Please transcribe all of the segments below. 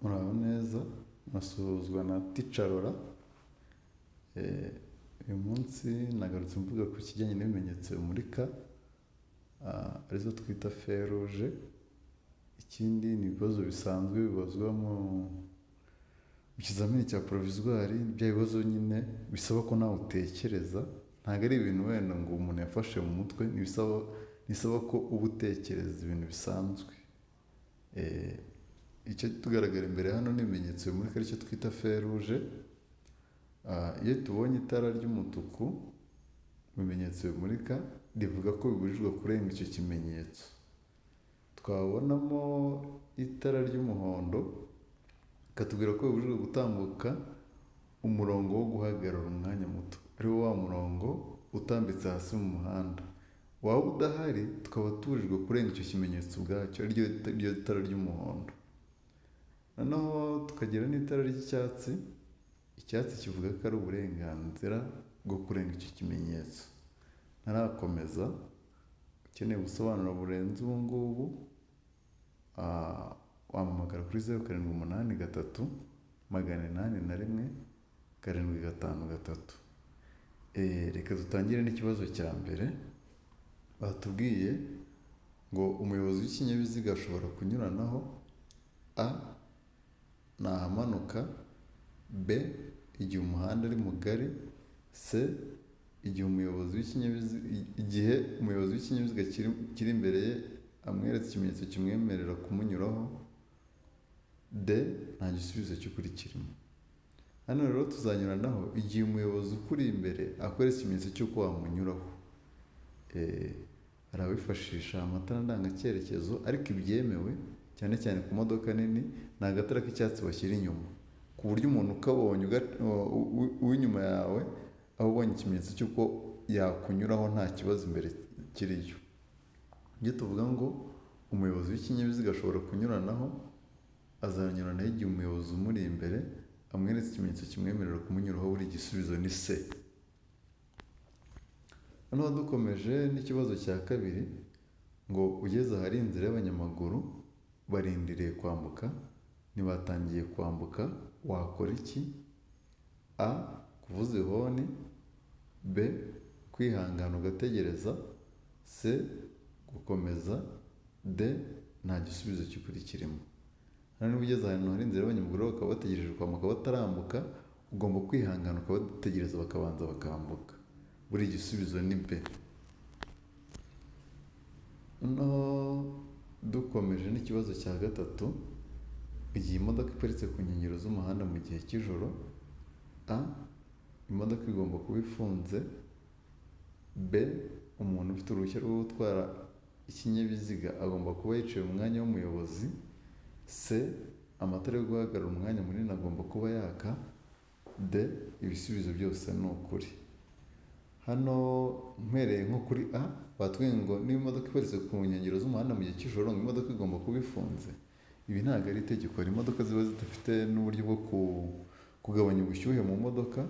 Muraho neza, murasuhuzwa na Tica Laura. Uyu munsi nagarutse mvuga ku kijyanye n'ibimenyetso bimurika arizo twita feruje. Ikindi ni ibibazo bisanzwe bibazwa mu kizamini cya provisoire, bya bibazo nyine bisaba ko nawe utekereza, ntabwo ari ibintu wenda ngo umuntu yafashe mu mutwe, bisaba ko uba utekereza ibintu bisanzwe. Icyo tugaragara imbere hano ni ibimenyetso bimurika aricyo twita feruje. Iyo tubonye itara ry'umutuku mu bimenyetso bimurika rivuga ko bibujijwe kurenga icyo kimenyetso. Twabonamo itara ry'umuhondo ikatubwira ko bibujijwe gutambuka umurongo wo guhagarara umwanya muto, ariwo wa murongo utambitse hasi mu muhanda. Waba udahari tukaba tubujijwe kurenga icyo kimenyetso ubwacyo, iryo tara ry'umuhondo. Noneho tukagira n'itara ry'icyatsi. Icyatsi kivuga ko ari uburenganzira bwo kurenga icyo kimenyetso. Ntarakomeza, ukeneye ubusobanuro burenze ubu ngubu wampamagara kuri 0783 801 753. Reka dutangire n'ikibazo cya mbere. Batubwiye ngo umuyobozi w'ikinyabiziga ashobora kunyuranaho: A, ni ahamanuka; B, igihe umuhanda ari mugari; C, igihe umuyobozi w'ikinyabiziga kiri imbere ye amweretse ikimenyetso kimwemerera kumunyuraho; D, nta gisubizo cy'ukuri kirimo. Hano rero tuzanyuranaho igihe umuyobozi ukuri imbere akweretse ikimenyetso cy'uko wamunyuraho. Hari abifashisha amatara ndangacyerekezo, ariko ibyemewe cyane cyane ku modoka nini ni agatara k'icyatsi bashyira inyuma, ku buryo umuntu ukabonye uw'inyuma yawe aba ubonye ikimenyetso cy'uko yakunyuraho nta kibazo imbere kiriyo. Iyo tuvuga ngo umuyobozi w'ikinyabiziga ashobora kunyuranaho, azanyuranaho igihe umuyobozi umuri imbere amweretse ikimenyetso kimwemerera kumunyuraho. Buri gisubizo ni C. Noneho dukomeje n'ikibazo cya kabiri, ngo ugeze ahari inzira y'abanyamaguru barindiriye kwambuka, ntibatangiye kwambuka, wakora iki? A, kuvuza ihoni; B, kwihangana ugategereza; C, gukomeza; D, nta gisubizo cy'ukuri kirimo. Hano niba ugeze ahantu hari inzira y'abanyamaguru bakaba bategereje kwambuka batarambuka, ugomba kwihangana ukabategereza bakabanza bakambuka. Buri gisubizo ni B. Noneho dukomeje n'ikibazo cya gatatu, igihe imodoka iparitse ku nkengero z'umuhanda mu gihe cy'ijoro: A, imodoka igomba kuba ifunze; B, umuntu ufite uruhushya rwo gutwara ikinyabiziga agomba kuba yicaye mu mwanya w'umuyobozi; C, amatara yo guhagarara umwanya munini agomba kuba yaka; D, ibisubizo byose ni ukuri. Hano mpereye nko kuri A, batubwiye ngo niba imodoka iparitse ku nkengero z'umuhanda mu gihe cy'ijoro, ngo imodoka igomba kuba ifunze. Ibi ntabwo ari itegeko. Hari imodoka ziba zidafite n'uburyo bwo kugabanya ubushyuhe mu modoka,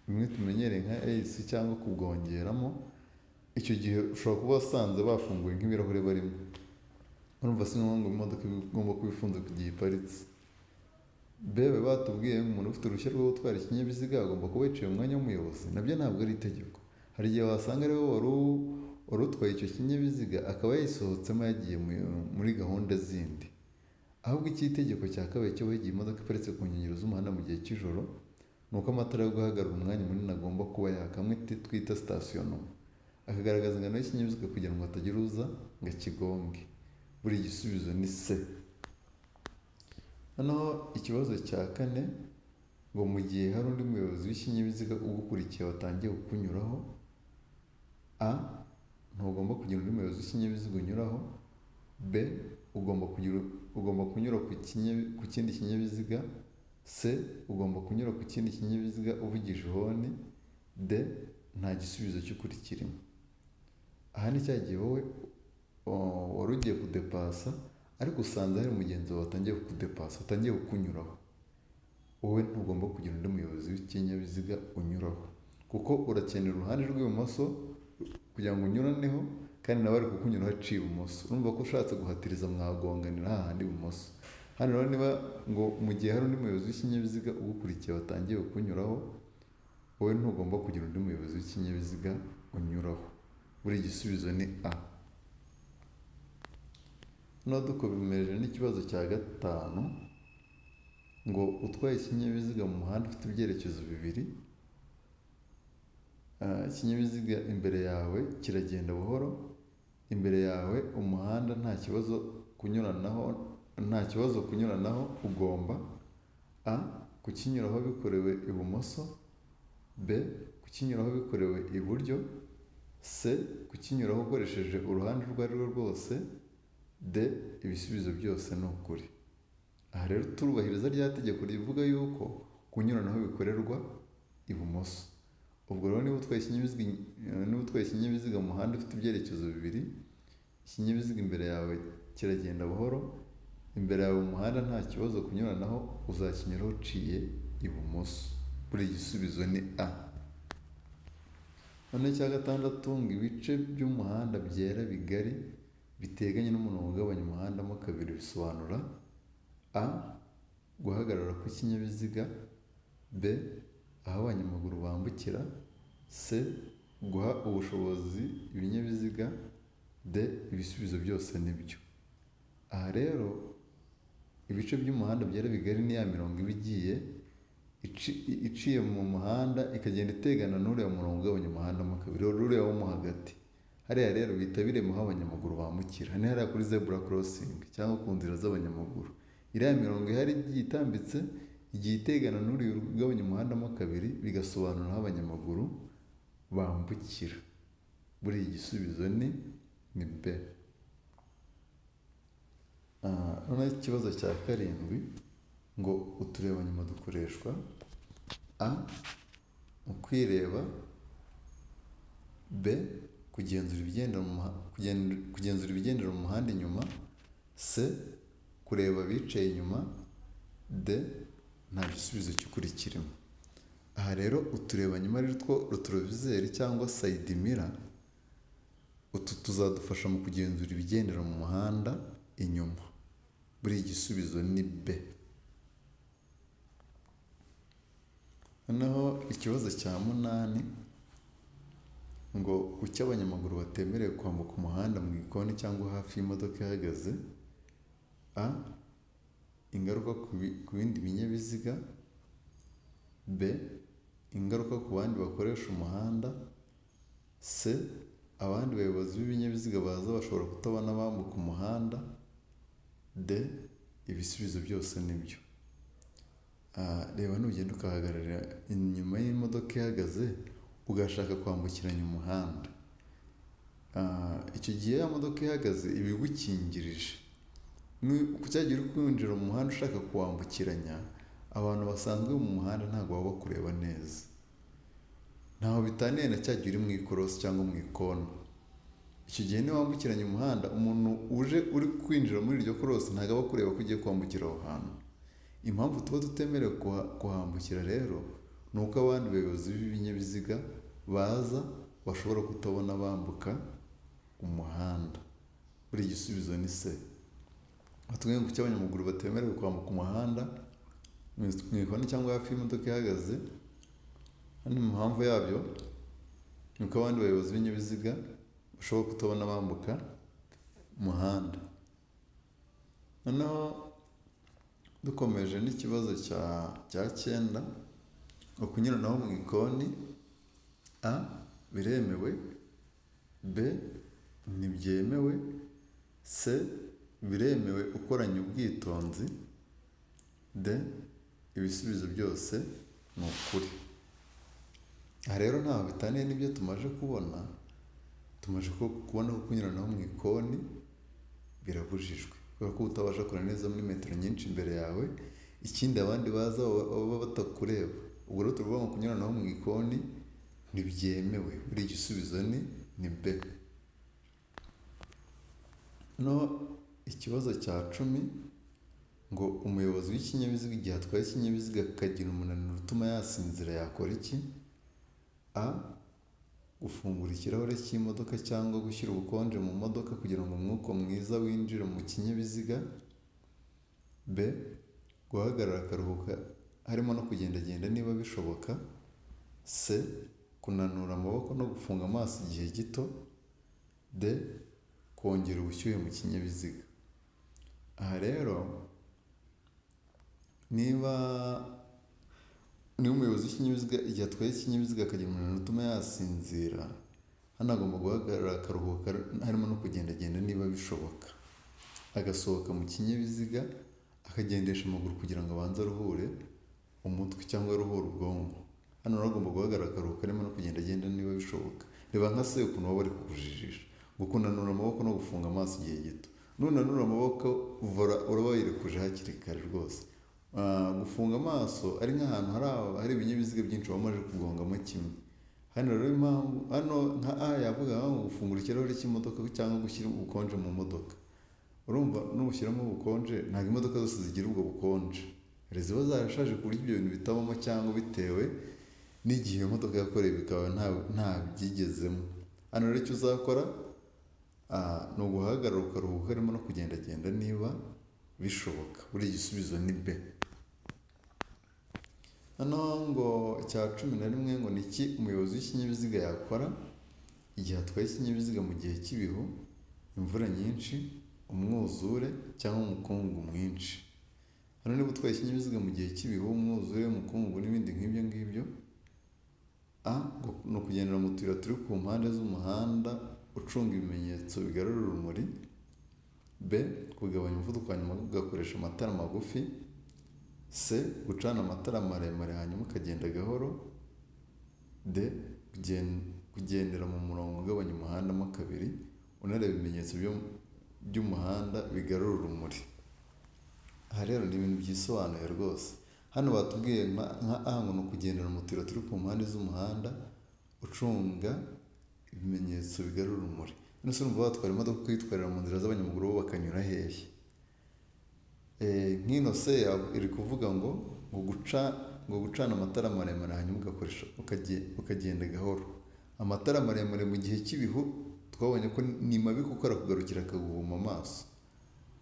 bimwe tumenyereye nka AC, cyangwa kubwongeramo. Icyo gihe ushobora kuba wasanze bafunguye nk'ibirahure barimo. Urumva si ngombwa ngo imodoka igomba kuba ifunze ku gihe iparitse. B, batubwiye ngo umuntu ufite uruhushya rwo gutwara ikinyabiziga agomba kuba yicaye mu mwanya w'umuyobozi. Nabyo ntabwo ari itegeko. Hari igihe wasanga ariwe wari utwaye icyo kinyabiziga akaba yayisohotsemo yagiye muri gahunda zindi. Ahubwo icy'itegeko cya kabiri cyo igihe imodoka iparitse ku nkengero z'umuhanda mu gihe cy'ijoro, ni uko amatara yo guhagarara umwanya munini agomba kuba yaka, amwe twita stationnement, akagaragaza ingano y'ikinyabiziga kugira ngo hatagira uza ngo akigonge. Buri gisubizo ni C. Noneho ikibazo cya kane, ngo mu gihe hari undi muyobozi w'ikinyabiziga ugukurikiye watangiye kukunyuraho: A, ntugomba kugira undi muyobozi w'ikinyabiziga unyuraho; B, ugomba kunyura ku kindi kinyabiziga; C, ugomba kunyura ku kindi kinyabiziga uvugije ihoni; D, nta gisubizo cy'ukuri kirimo. Aha ni cya gihe wowe wari ugiye kudepasa, ariko usanze hari mugenzi wawe watangiye kudepasa, watangiye kukunyuraho. Wowe ntugomba kugira undi muyobozi w'ikinyabiziga unyuraho, kuko urakenera uruhande rw'ibumoso kugira ngo unyuraneho, kandi nawe ari kukunyura haciye ibumoso. Urumva ko ushatse guhatiriza mwagonganira hahandi ibumoso. hano rero niba ngo mu gihe hari undi muyobozi w'ikinyabiziga ugukurikiye watangiye kunyuraho, wowe ntugomba kugira undi muyobozi w'ikinyabiziga unyuraho. Buri igisubizo ni A. Noneho dukomeje n'ikibazo cya gatanu, ngo utwaye ikinyabiziga mu muhanda ufite ibyerekezo bibiri, ikinyabiziga imbere yawe kiragenda buhoro, imbere yawe umuhanda nta kibazo kunyuranaho, ugomba A. kukinyuraho bikorewe ibumoso, B. kukinyuraho bikorewe iburyo, C. kukinyuraho ukoresheje uruhande urwo ari rwo rwose, D. ibisubizo byose ni ukuri. Aha rero turubahiriza rya tegeko rivuga yuko kunyuranaho bikorerwa ibumoso. Ubwo rero niba utwaye ikinyabiziga mu muhanda ufite ibyerekezo bibiri, ikinyabiziga imbere yawe kiragenda buhoro, imbere yawe mu muhanda nta kibazo kunyuranaho, uzakinyuraho uciye ibumoso. Buri igisubizo ni A. Noneho icya gatandatu, ngo ibice by'umuhanda byera bigari biteganye n'umurongo ugabanya umuhanda mo kabiri bisobanura A. guhagarara kw'ikinyabiziga, B. aho abanyamaguru bambukira, C. guha ubushobozi ibinyabiziga, D. ibisubizo byose nibyo. Aha rero ibice by'umuhanda byera bigari ni ya mirongo iba igiye iciye mu muhanda ikagenda itegana n'uriya murongo ugabanya umuhanda mo kabiri, uriya wo mo hagati. Hariya rero bihita birema aho abanyamaguru bambukira, ni hariya kuri zebura crossing cyangwa ku nzira z'abanyamaguru. Iriya mirongo ihari igiye itambitse, igiye itegana n'uriya ugabanya umuhanda mo kabiri, bigasobanura aho abanyamaguru bambukira. Buri igisubizo ni B. Noneho ikibazo cya karindwi, ngo uturebanyuma dukoreshwa A. mu kwireba, B. kugenzura ibigendera mu muhanda inyuma, C. kureba abicaye inyuma, D. nta gisubizo cy'ukuri kirimo. Aha rero uturebanyuma ari two rotorovizeri cyangwa side mirror, utu tuzadufasha mu kugenzura ibigendera mu muhanda inyuma. Buri igisubizo ni B. Noneho ikibazo cya munani, ngo kuki abanyamaguru batemerewe kwambuka umuhanda mu ikoni cyangwa hafi y'imodoka ihagaze? A. ingaruka ku bindi binyabiziga, B. ingaruka ku bandi bakoresha umuhanda, C. abandi bayobozi b'ibinyabiziga baza bashobora kutabona abambuka umuhanda, D. ibisubizo byose nibyo. Reba nugenda ukahagarara inyuma y'imodoka ihagaze ugashaka kwambukiranya umuhanda, icyo gihe ya modoka ihagaze iba igukingirije. Ku cyagihe uri kwinjira mu muhanda ushaka kuwambukiranya, abantu basanzwe mu muhanda ntabwo baba bakureba neza, ntaho bitaniye na cyagihe uri mu ikorosi cyangwa mu ikona. Icyo gihe niba wambukiranya umuhanda, umuntu uri kwinjira muri iryo korosi ntabwo aba akureba ko ugiye kwambukira aho hantu. Impamvu tuba tutemerewe kuhambukira rero, ni uko abandi bayobozi b'ibinyabiziga baza bashobora kutabona bambuka umuhanda. Buri igisubizo ni C. Batubwiye ngo kuki abanyamaguru batemerewe kwambuka umuhanda mu ikoni cyangwa hafi y'imodoka ihagaze, hano impamvu yabyo ni uko abandi bayobozi b'ibinyabiziga bashobora kutabona bambuka umuhanda. Noneho dukomeje n'ikibazo cya cyenda, ngo kunyuranaho mu ikoni, A. biremewe, B. ntibyemewe, C. biremewe ukoranye ubwitonzi, D. ibisubizo byose ni ukuri. Aha rero ntaho bitaniye n'ibyo tumaze kubona. Tumaze kubona ko kunyuranaho mu ikoni birabujijwe, kubera ko utabasha kureba neza muri metero nyinshi imbere yawe, ikindi abandi baza baba batakureba. Ubwo rero tuvuga ngo kunyuranaho mu ikoni ntibyemewe. Buri igisubizo ni B. No ikibazo cya 10, ngo umuyobozi w'ikinyabiziga igihe atwaye ikinyabiziga akagira umunaniro utuma yasinzira yakora iki? A. gufungura ikirahure cy'imodoka cyangwa gushyira ubukonje mu modoka kugira ngo umwuka mwiza winjire mu kinyabiziga, B. B. Guhagarara akaruhuka harimo no kugendagenda niba bishoboka. C. Kunanura amaboko no gufunga amaso igihe gito. D. Kongera ubushyuhe mu kinyabiziga. Aha rero niba umuyobozi w'ikinyabiziga igihe atwaye ikinyabiziga akagira umunaniro utuma yasinzira, hano agomba guhagarara akaruhuka harimo no kugendagenda niba bishoboka, agasohoka mu kinyabiziga akagendesha amaguru kugira ngo abanze aruhure umutwe cyangwa aruhure ubwonko. Hano rero agomba guhagarara akaruhuka harimo no kugendagenda niba bishoboka. Reba nka se ukuntu baba bari kukujijisha ngo kunanura amaboko no gufunga amaso igihe gito. Nunanura amaboko uraba wirekuje hakiri kare rwose. Gufunga amaso ari nk'ahantu hari ibinyabiziga byinshi wamaze kugongamo kimwe. Hano rero impamvu hano nka A yavuga ngo gufungura ikirahure cy'imodoka cyangwa gushyira ubukonje mu modoka. Urumva nubushyiramo ubukonje ntabwo imodoka zose zigira ubwo bukonje. Hari ziba zarashaje ku buryo ibyo bintu bitabamo cyangwa bitewe n'igihe iyo modoka yakorewe bikaba nta byigezemo. Hano rero icyo uzakora ni uguhagarara ukaruhuka harimo no kugendagenda niba bishoboka. Buri igisubizo ni B. Hano ngo icya 11 ngo ni iki umuyobozi w'ikinyabiziga yakora igihe atwaye ikinyabiziga mu gihe cy'ibihu, imvura nyinshi, umwuzure cyangwa umukungugu mwinshi. Hano niba utwaye ikinyabiziga mu gihe cy'ibihu, umwuzure, umukungugu n'ibindi nk'ibyo ngibyo, A. Ni ukugendera mu tuyira turi ku mpande z'umuhanda ucunga ibimenyetso bigarura urumuri. B. Kugabanya umuvuduko hanyuma ugakoresha amatara magufi. C. Gucana amatara maremare hanyuma ukagenda gahoro. D. Kugendera mu murongo ugabanya umuhanda mo kabiri unareba ibimenyetso by'umuhanda bigarura urumuri. Aha rero ni ibintu byisobanuye rwose. Hano batubwiye nka A ngo ni ukugendera mu tuyira turi ku mpande z'umuhanda ucunga ibimenyetso bigarura urumuri. None se urumva watwara imodoka ukayitwarira mu nzira z'abanyamaguru bo bakanyura hehe? Nk'ino C iri kuvuga ngo gucana amatara maremare hanyuma ukagenda gahoro. Amatara maremare mu gihe cy'ibihu twabonye ko ni mabi kuko arakugarukira akaguhuma amaso.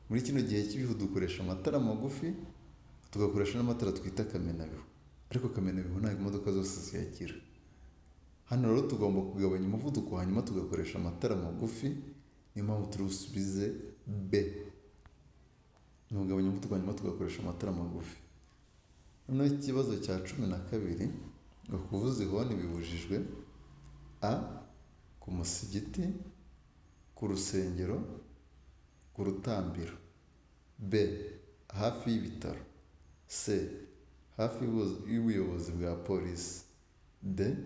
Muri kino gihe cy'ibihu dukoresha amatara magufi, tugakoresha n'amatara twita kamenabihu. Ariko kamenabihu ntabwo imodoka zose ziyagira. Hano rero tugomba kugabanya umuvuduko hanyuma tugakoresha amatara magufi. Niyo mpamvu turi busubize B. Ni ukugabanya umuvuduko hanyuma tugakoresha amatara magufi. Noneho ikibazo cya 12 ngo kuvuza ihoni bibujijwe: A. Ku musigiti, ku rusengero, ku rutambiro. B. Hafi y'ibitaro. C. Hafi y'ubuyobozi bwa polisi. D.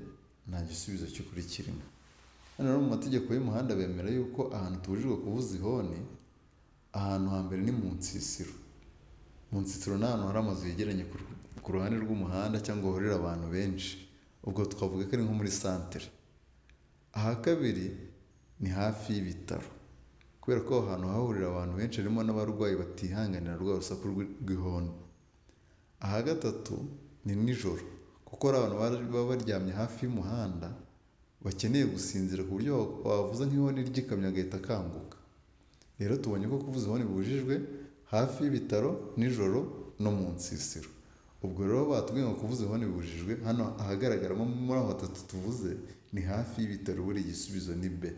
Nta gisubizo cy'ukuri kirimo. Hano rero mu mategeko y'umuhanda bemera yuko ahantu tubujijwe kuvuza ihoni, ahantu hambere ni mu nsisiro. Mu nsisiro ni ahantu hari amazu yegeranye ku ruhande rw'umuhanda cyangwa hahurira abantu benshi. Ubwo twavuga ko ari nko muri santere. Aha kabiri ni hafi y'ibitaro, kubera ko aho hantu hahurira abantu benshi harimo n'abarwayi batihanganira rwa rusaku rw'ihoni. Aha gatatu ni nijoro, kuko hari abantu baba baryamye hafi y'umuhanda bakeneye gusinzira ku buryo wavuza nk'ihoni ry'ikamyo agahita akanguka. Rero tubonye ko kuvuza ihoni bibujijwe hafi y'ibitaro, nijoro no mu nsisiro. Ubwo rero batubwiye ngo kuvuza ihoni bibujijwe, hano ahagaragaramo muri aho hatatu tuvuze ni hafi y'ibitaro. Buri igisubizo ni B.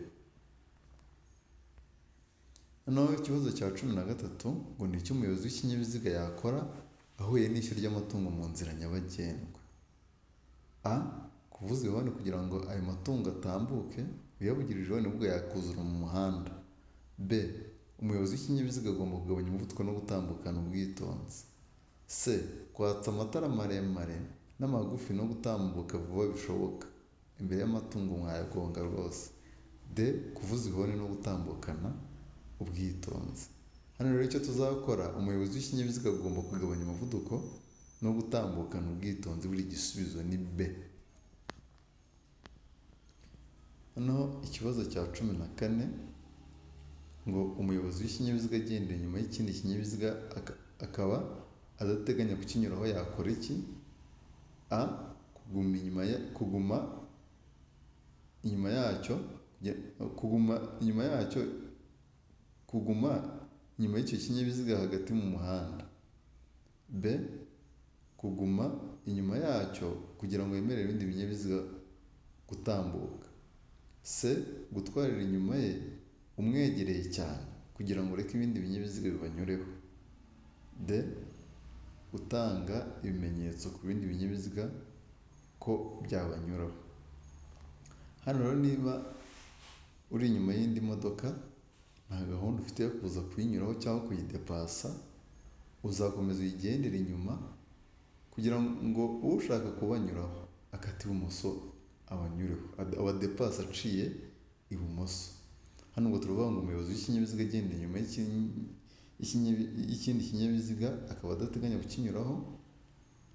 Noneho ikibazo cya 13 ngo ni iki umuyobozi w'ikinyabiziga yakora ahuye n'ishyo ry'amatungo mu nzira nyabagendwa? A. Kuvuza ihoni kugira ngo ayo matungo atambuke, uyavugirije ihoni ubwo yakuzura mu muhanda. B. Umuyobozi w'ikinyabiziga agomba kugabanya umuvuduko no gutambukana ubwitonzi. C. Kwatsa amatara maremare n'amagufi no gutambuka vuba bishoboka. Imbere y'amatungo mwayagonga rwose. D. Kuvuza ihoni no gutambukana ubwitonzi. Hano rero icyo tuzakora, umuyobozi w'ikinyabiziga agomba kugabanya umuvuduko no gutambukana ubwitonzi. Buri igisubizo ni B. Hano ikibazo cya 14 ngo umuyobozi w'ikinyabiziga agenda inyuma y'ikindi kinyabiziga akaba adateganya kukinyuraho yakora iki? A. Kuguma inyuma y'icyo kinyabiziga hagati mu muhanda. B. Kuguma inyuma yacyo kugira ngo yemerere ibindi binyabiziga gutambuka. C. Gutwarira inyuma ye umwegereye cyane kugira ngo ureke ibindi binyabiziga bibanyureho. D. Gutanga ibimenyetso ku bindi binyabiziga ko byabanyuraho. Hano rero niba uri inyuma y'indi modoka nta gahunda ufite yo kuza kuyinyuraho cyangwa kuyidepasa, uzakomeza uyigendera inyuma kugira ngo ushaka kubanyuraho akate ibumoso abanyureho, abadepasa aciye ibumoso. Hano ngo turavuga ngo umuyobozi w'ikinyabiziga agenda inyuma y'ikindi kinyabiziga akaba adateganya kukinyuraho,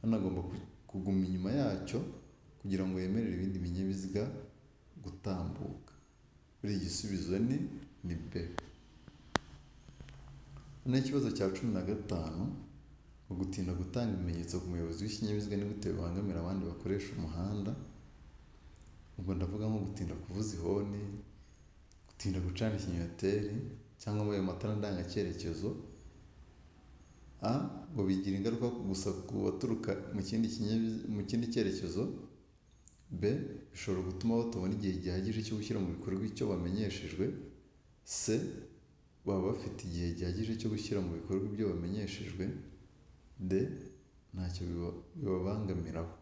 hano agomba kuguma inyuma yacyo kugira ngo yemerere ibindi binyabiziga gutambuka. Buri igisubizo ni B. Noneho ikibazo cya 15, gutinda gutanga ibimenyetso ku muyobozi w'ikinyabiziga ni gute bibangamira abandi bakoresha umuhanda. Ubwo ndavuga nko gutinda kuvuza ihoni, gutinda gucana ikinyoteri cyangwa ayo matara ndangacyerekezo. A. Ngo bigira ingaruka gusa ku baturuka mu kindi cyerekezo. B. Bishobora gutuma batabona igihe gihagije cyo gushyira mu bikorwa icyo bamenyeshejwe. C. Baba bafite igihe gihagije cyo gushyira mu bikorwa ibyo bamenyeshejwe. D. Ntacyo bibabangamiraho.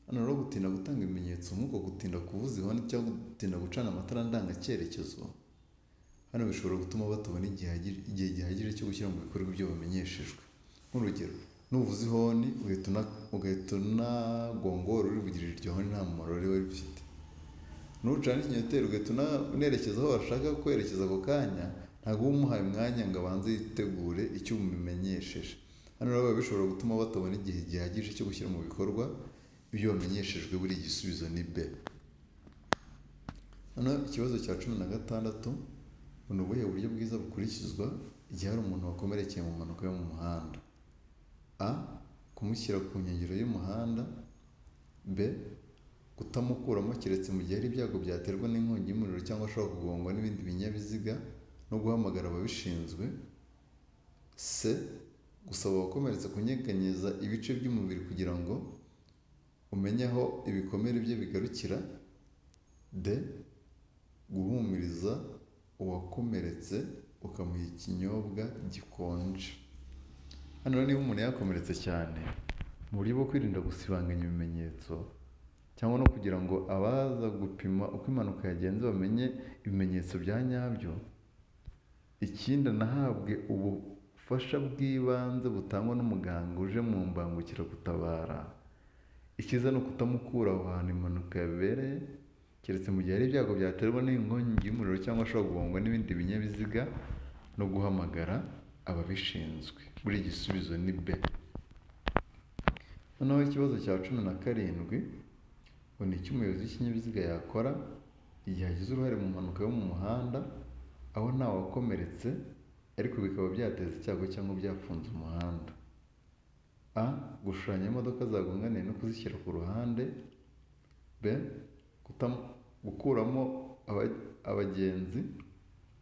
Hano rero gutinda gutanga ibimenyetso nk'uko gutinda kuvuza ihoni cyangwa gutinda gucana amatara ndangacyerekezo, hano bishobora gutuma batabona igihe gihagije cyo gushyira mu bikorwa ibyo bamenyeshejwe. Nk'urugero, nuvuza ihoni ugahita unagongora urivugirira iryo honi nta mumaro wari rifite. Nucana ikinyoteri ugahita unerekeza aho washaka kwerekeza ako kanya, ntabwo uba umuhaye umwanya ngo abanze yitegure icyo umumenyesheje. Hano rero biba bishobora gutuma batabona igihe gihagije cyo gushyira mu bikorwa ibyo bamenyeshejwe. Buri igisubizo ni B. Hano ikibazo cya 16, ni ubuhe buryo bwiza bukurikizwa igihe hari umuntu wakomerekeye mu mpanuka yo mu muhanda. A. Kumushyira ku nkengero y'umuhanda. B. Kutamukuramo keretse mu gihe hari ibyago byaterwa n'inkongi y'umuriro cyangwa ashobora kugongwa n'ibindi binyabiziga no guhamagara ababishinzwe. C. Gusaba abakomeretse kunyeganyeza ibice by'umubiri kugira ngo umenye aho ibikomere bye bigarukira. D. Guhumuriza uwakomeretse ukamuha ikinyobwa gikonje. Hano niba umuntu yakomeretse cyane, mu buryo bwo kwirinda gusibanganya ibimenyetso cyangwa no kugira ngo abaza gupima uko impanuka yagenze bamenye ibimenyetso bya nyabyo, ikindi anahabwe ubufasha bw'ibanze butangwa n'umuganga uje mu mbangukiragutabara. Icyiza ni ukutamukura aho hantu impanuka yabereye keretse mu gihe hari ibyago byaterwa n'inkongi y'umuriro cyangwa ashobora kugongwa n'ibindi binyabiziga no guhamagara ababishinzwe. Buri igisubizo ni B. Noneho ikibazo cya 17, ngo ni iki umuyobozi w'ikinyabiziga yakora igihe agize uruhare mu mpanuka yo mu muhanda aho nta wakomeretse ariko bikaba byateza icyago cyangwa byafunze umuhanda. A. Gushushanya imodoka zagonganiye no kuzishyira ku ruhande. B. Gukuramo abagenzi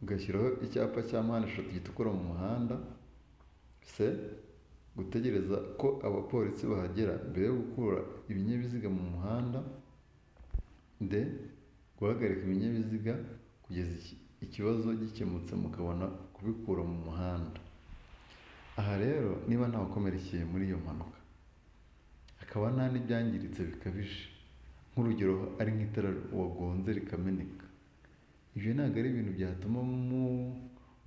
ugashyiraho icyapa cya mpande eshatu gitukura mu muhanda. C. Gutegereza ko abapolisi bahagera mbere yo gukura ibinyabiziga mu muhanda. D. Guhagarika ibinyabiziga kugeza ikibazo gikemutse mukabona kubikura mu muhanda. Aha rero niba nta wakomerekeye muri iyo mpanuka, hakaba nta n'ibyangiritse bikabije, nk'urugero ari nk'itara wagonze rikameneka, ibyo ntabwo ari ibintu byatuma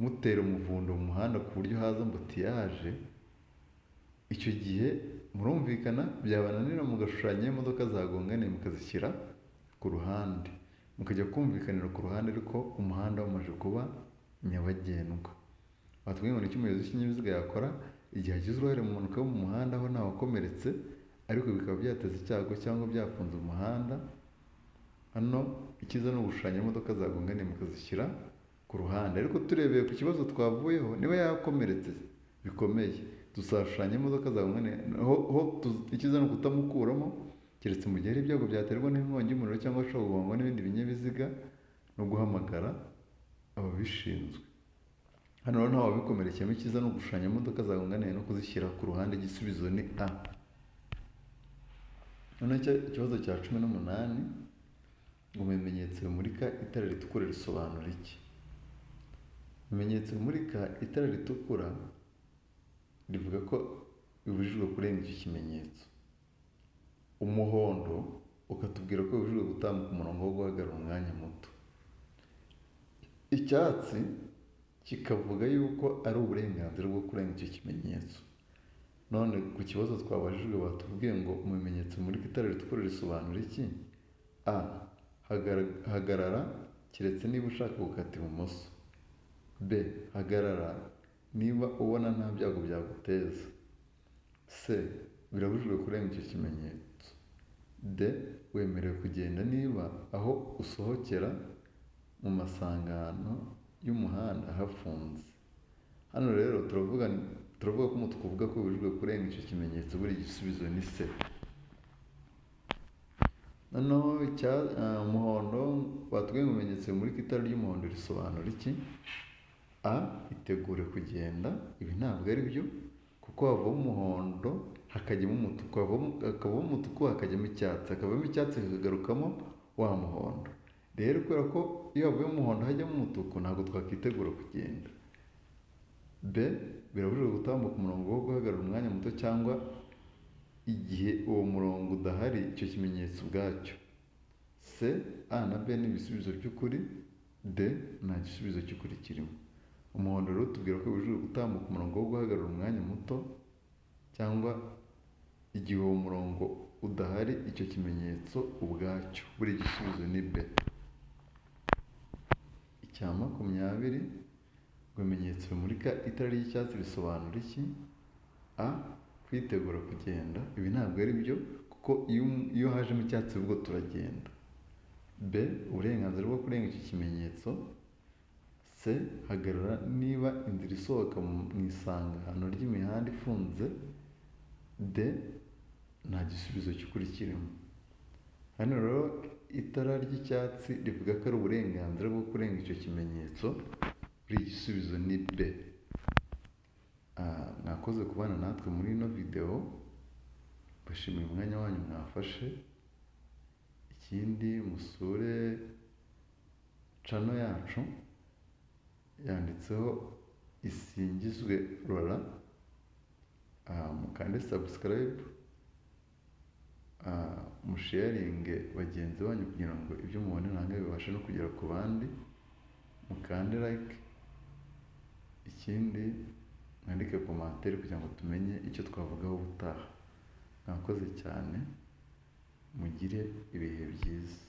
mutera umuvundo mu muhanda ku buryo haza ambutiyaje. Icyo gihe murumvikana, byabananira mugashushanya imodoka zagonganiye mukazishyira ku ruhande, mukajya kumvikanira ku ruhande ariko umuhanda wamaze kuba nyabagendwa. Batubwiye ngo ni iki umuyobozi w'ikinyabiziga yakora igihe agize uruhare mu mpanuka yo mu muhanda aho nta wakomeretse ariko bikaba byateza icyago cyangwa byafunze umuhanda. Hano icyiza ni ugushushanya imodoka zagonganiye mukazishyira ku ruhande, ariko turebeye ku kibazo twavuyeho, niba yakomeretse bikomeye tuzashushanya imodoka zagonganiye, icyiza ni ukutamukuramo keretse mu gihe hari ibyago byaterwa n'inkongi y'umuriro cyangwa ashobora kugongwa n'ibindi binyabiziga no guhamagara ababishinzwe. hano rero ntawe wabikomerekeyemo, icyiza ni ugushushanya imodoka zagonganiye no kuzishyira ku ruhande. Igisubizo ni A. Noneho ikibazo cya 18, ngo mu bimenyetso bimurika itara ritukura risobanura iki? Ibimenyetso bimurika itara ritukura rivuga ko bibujijwe kurenga icyo kimenyetso. Umuhondo ukatubwira ko bibujijwe gutambuka umurongo wo guhagarara umwanya muto. Icyatsi kikavuga yuko ari uburenganzira bwo kurenga icyo kimenyetso. None ku kibazo twabajijwe batubwiye ngo mu bimenyetso bimurika itara ritukura risobanura iki? A. Hagarara keretse niba ushaka gukata ibumoso. B. Hagarara niba ubona nta byago byaguteza. C. Birabujijwe kurenga icyo kimenyetso. D. Wemerewe kugenda niba aho usohokera mu masangano y'umuhanda hafunze. Hano rero turavuga ko umutuku uvuga ko bibujijwe kurenga icyo kimenyetso, buri igisubizo ni C. Noneho umuhondo batubwiye mu bimenyetso bimurika itara ry'umuhondo risobanura iki? A. Itegure kugenda. Ibi ntabwo ari byo, kuko havamo umuhondo hakajyamo umutuku, hakavamo umutuku hakajyamo icyatsi, hakavamo icyatsi hakagarukamo wa muhondo. Rero kubera ko iyo havuye umuhondo hajyamo umutuku, ntabwo twakitegura kugenda. B. Birabujijwe gutambuka umurongo wo guhagarara umwanya muto cyangwa igihe uwo murongo udahari icyo kimenyetso ubwacyo. C. A na B ni ibisubizo by'ukuri. D. Nta gisubizo cy'ukuri kirimo. Umuhondo rero tubwira ko bibujijwe gutambuka umurongo wo guhagarara umwanya muto cyangwa igihe uwo murongo udahari icyo kimenyetso ubwacyo, buri gisubizo ni B. Icya 20, ngo ibimenyetso bimurika itara ry'icyatsi risobanura iki? A. Kwitegura kugenda. Ibi ntabwo ari byo, kuko iyo hajemo icyatsi ubwo turagenda. B. Uburenganzira bwo kurenga icyo kimenyetso. C. Hagarara niba inzira isohoka mu isangano ry'imihanda ifunze. D. Nta gisubizo cy'ukuri kirimo. Hano rero itara ry'icyatsi rivuga ko ari uburenganzira bwo kurenga icyo kimenyetso, buri igisubizo ni B. Mwakoze kubana natwe muri ino video, bashimiye umwanya wanyu mwafashe. Ikindi musure channel yacu yanditseho Isingizwe Laura, mukande subscribe, musharinge bagenzi banyu kugira ngo ibyo mubona nange bibashe no kugera ku bandi, mukande like. Ikindi mwandike commentaire kugira ngo tumenye icyo twavugaho ubutaha. Mwakoze cyane, mugire ibihe byiza.